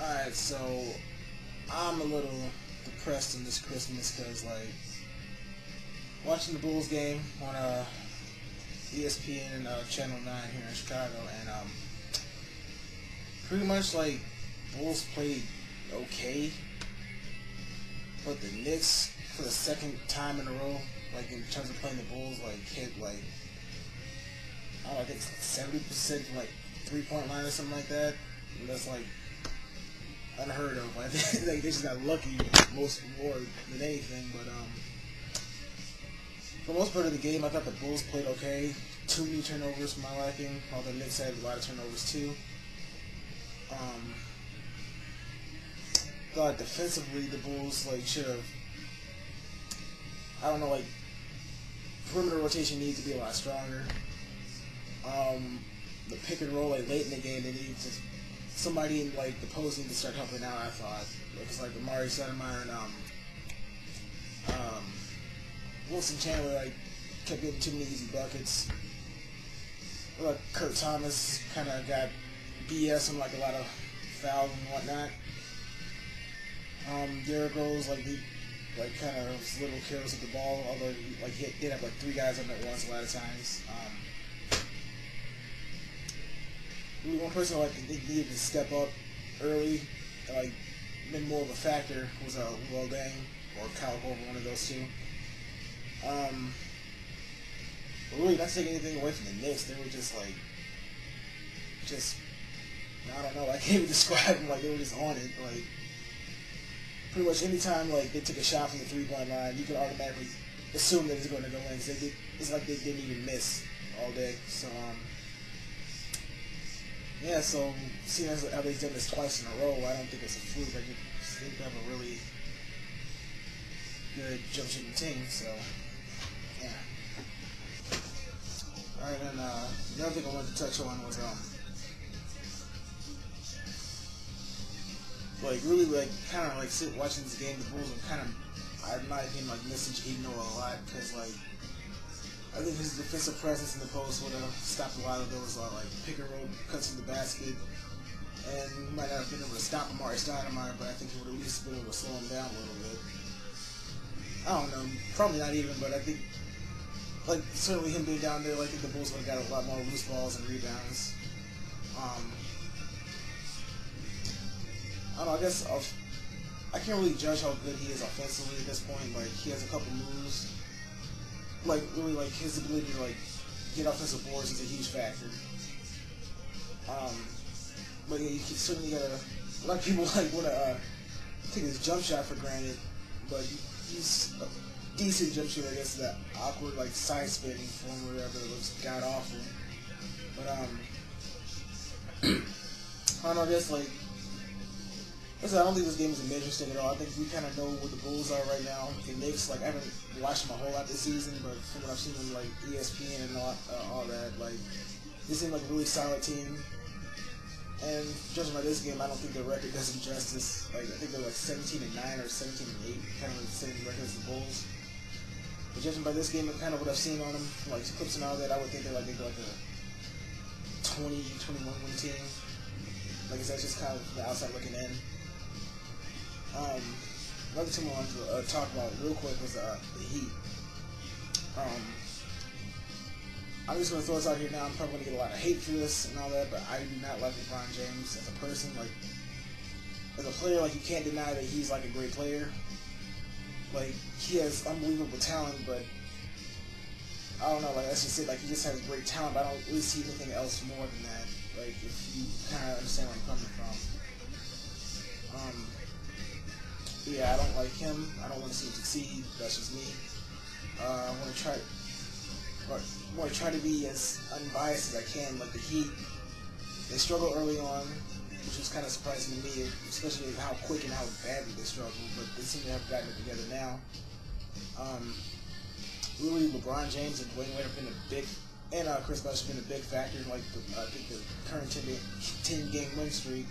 Alright, so I'm a little depressed on this Christmas because, like, watching the Bulls game on ESPN Channel 9 here in Chicago, and pretty much, like, Bulls played okay, but the Knicks, for the second time in a row, like, in terms of playing the Bulls, like, hit, like, I don't know, I think 70% from, like, three-point line or something like that. And that's, like, unheard of. I think like, they just got lucky more than anything. But for the most part of the game, I thought the Bulls played okay. Too many turnovers for my liking. Although the Knicks had a lot of turnovers too. Thought defensively the Bulls like should have. I don't know, like perimeter rotation needs to be a lot stronger. The pick and roll like late in the game, they need to somebody in like the post need to start helping out. I thought because like Amari Stoudemire and Wilson Chandler like kept getting too many easy buckets. Like Kurt Thomas kind of got BS on like a lot of fouls and whatnot. Derrick Rose like he like kind of was a little careless with the ball, although he did have like three guys on it at once a lot of times. Really one person like they needed to step up early, like been more of a factor was Will Dang or Kyle Korver, one of those two. But really not taking anything away from the Knicks. They were just like, I don't know. I can't even describe them. Like they were just on it. Like pretty much anytime like they took a shot from the 3-point line, you could automatically assume that it's going to go in. It's like they didn't even miss all day. So yeah, so seeing as how they've done this twice in a row, I don't think it's a fluke. I just think they have a really good jump shooting team. So yeah. All right, and another thing I wanted to touch on was like really like kind of like watching this game, the Bulls, and kind of in my opinion like missing Gino a lot because like. I think his defensive presence in the post would have stopped a lot of those like pick and roll cuts in the basket, and he might not have been able to stop Amari Stoudemire, but I think he would at least been able to slow him down a little bit. I don't know, probably not even, but I think like certainly him being down there, like I think the Bulls would have got a lot more loose balls and rebounds. I don't know. I guess I can't really judge how good he is offensively at this point. Like he has a couple moves. Like really, like his ability to like get offensive boards is a huge factor. But yeah, you certainly gotta. A lot of people like want to take his jump shot for granted, but he's a decent jump shooter. I guess that awkward like side spinning form or whatever that looks god awful. But I don't know. I guess like. Listen, I don't think this game is a major mistake at all. I think we kind of know what the Bulls are right now. The Knicks, like I haven't watched them a whole lot this season, but from what I've seen on like ESPN and all that, like they seem like a really solid team. And judging by this game, I don't think their record does them justice. Like I think they're like 17-9 or 17-8, kind of the same record as the Bulls. But judging by this game and kind of what I've seen on them, like clips and all that, I would think they're like a 20-21 win team. Like I said, it's just kind of the outside looking in. Another team I wanted to talk about real quick was the Heat. I'm just going to throw this out here now. I'm probably going to get a lot of hate for this and all that, but I do not like LeBron James as a person. Like, as a player, like you can't deny that he's like a great player. Like he has unbelievable talent, but I don't know. Like that's just it. Like he just has great talent, but I don't really see anything else more than that. Like if you kind of understand where I'm coming from. Yeah, I don't like him. I don't want to see him succeed. That's just me. I want to try to be as unbiased as I can. Like the Heat, they struggled early on, which was kind of surprising to me, especially how quick and how badly they struggled. But they seem to have gotten it together now. Really, LeBron James and Dwayne Wade have been a big, and Chris Bosh have been a big factor in like I think the current 10-game win streak.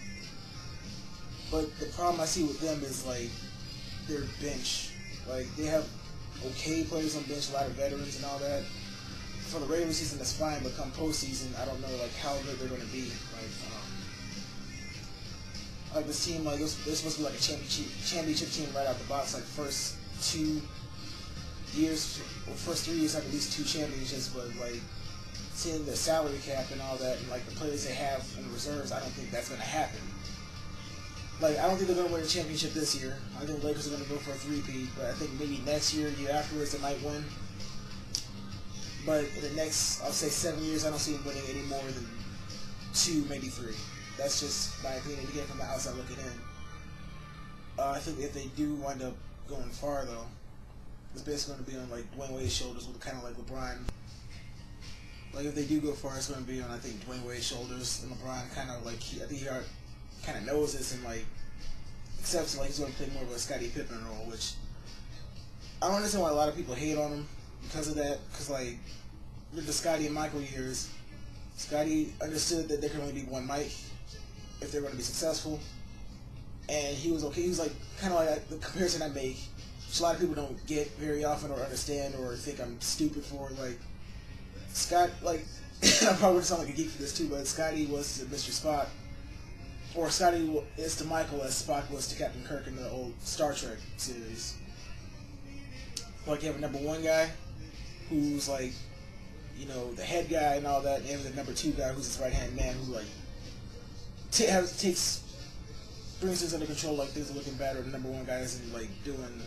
But the problem I see with them is like their bench. Like they have okay players on bench, a lot of veterans and all that. For the regular season, that's fine, but come postseason, I don't know like how good they're going to be. Like like this team, like they're supposed to be like a championship team right out the box. Like first 2 years, or first 3 years have at least 2 championships. But like seeing the salary cap and all that, and like the players they have in the reserves, I don't think that's gonna happen. Like I don't think they're gonna win a championship this year. I think the Lakers are gonna go for a three-peat, but I think maybe next year, year afterwards, they might win. But in the next, I'll say 7 years, I don't see them winning any more than 2, maybe 3. That's just my opinion. Again, from the outside looking in. I think if they do wind up going far, though, it's basically going to be on like Dwayne Wade's shoulders, with kind of like LeBron. Like if they do go far, it's going to be on, I think, Dwayne Wade's shoulders, and LeBron kind of like I think he kind of knows this and like accepts it, like he's going to play more of a Scottie Pippen role, which I don't understand why a lot of people hate on him because of that. Because like with the Scottie and Michael years, Scottie understood that there can only be one Mike if they're going to be successful, and he was okay. He was like kind of like the comparison I make, which a lot of people don't get very often or understand or think I'm stupid for. Like Scott, like I probably would sound like a geek for this too, but Scottie was to Mr. Spock, or Scottie is to Michael as Spock was to Captain Kirk in the old Star Trek series. Like you have a number one guy who's like, you know, the head guy and all that, and you have the number two guy who's his right hand man who like brings things under control, like things are looking bad, or the number one guy isn't like doing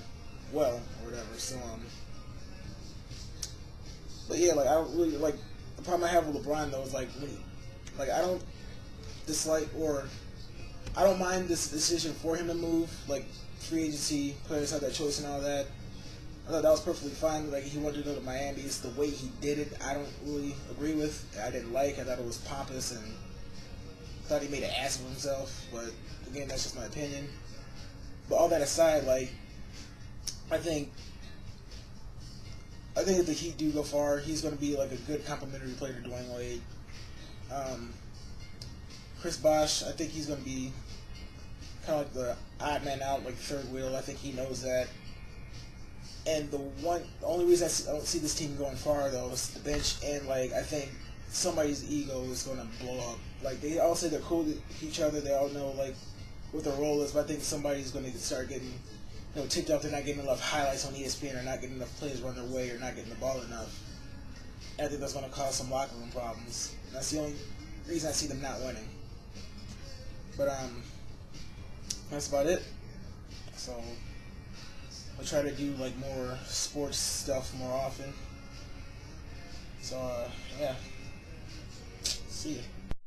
well or whatever. So but yeah, like I don't really like the problem I have with LeBron though is like like I don't dislike or I don't mind this decision for him to move, like free agency, players have that choice and all that. I thought that was perfectly fine. Like he wanted to go to Miami. It's the way he did it I don't really agree with. I didn't like. I thought it was pompous and thought he made an ass of himself. But again, that's just my opinion. But all that aside, like I think if the Heat do go far, he's going to be like a good complementary player to Dwayne Wade. Chris Bosh, I think he's going to be kind of like the odd man out, like third wheel. I think he knows that. And the only reason I don't see this team going far though is the bench, and like I think somebody's ego is going to blow up. Like they all say they're cool to each other, they all know like what their role is, but I think somebody's going to start getting, you know, ticked off. They're not getting enough highlights on ESPN, or not getting enough players run their way, or not getting the ball enough. And I think that's going to cause some locker room problems. And that's the only reason I see them not winning. But that's about it. So I'll try to do like more sports stuff more often. So yeah, see ya.